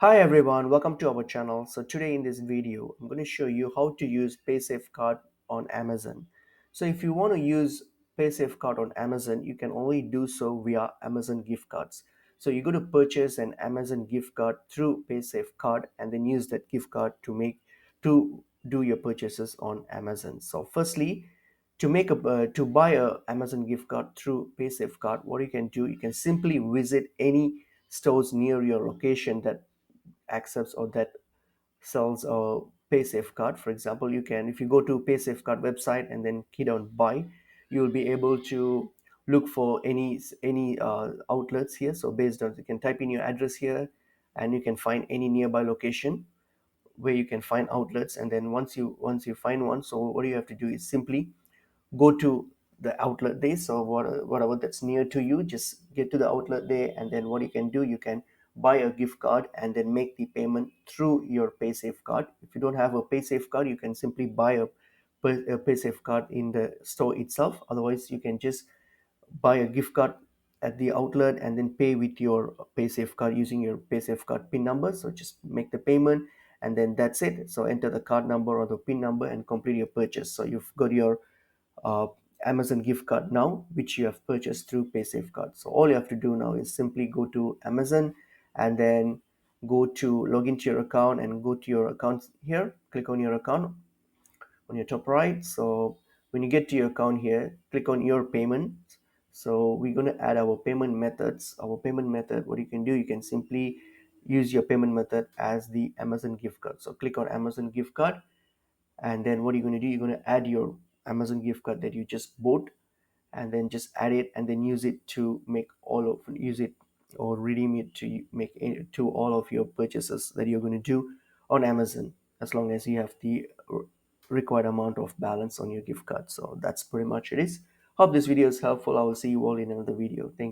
Hi everyone, welcome to our channel. So today in this video, I'm going to show you how to use Paysafecard on Amazon. So if you want to use Paysafecard on Amazon, you can only do so via Amazon gift cards. So you're going to purchase an Amazon gift card through Paysafecard and then use that gift card to do your purchases on Amazon. So firstly, to buy a Amazon gift card through Paysafecard, what you can do, you can simply visit any stores near your location that accepts or that sells a Paysafecard. For example, you can, if you go to Paysafecard website and then key down buy, you will be able to look for any outlets here. So based on, you can type in your address here and you can find any nearby location where you can find outlets. And then once you find one, so what you have to do is simply go to the outlet there. So whatever that's near to you, just get to the outlet there, and then what you can do, you can buy a gift card and then make the payment through your paysafe card. If you don't have a paysafe card, you can simply buy a paysafe card in the store itself. Otherwise, you can just buy a gift card at the outlet and then pay with your paysafe card using your paysafe card pin number. So just make the payment and then that's it. So enter the card number or the pin number and complete your purchase. So you've got your uh, Amazon gift card now, which you have purchased through Paysafecard. So all you have to do now is simply go to Amazon and then go to log into your account and go to your account here. Click on your account on your top right. So when you get to your account here, click on your payment. So we're going to add our payment methods. Our payment method, what you can do, you can simply use your payment method as the Amazon gift card. So click on Amazon gift card, and then what are you going to do, you're going to add your Amazon gift card that you just bought, and then just add it and then use it to make all of use it or redeem it to make it to all of your purchases that you're going to do on Amazon, as long as you have the required amount of balance on your gift card. So that's pretty much it is. Hope this video is helpful. I will see you all in another video. Thank you.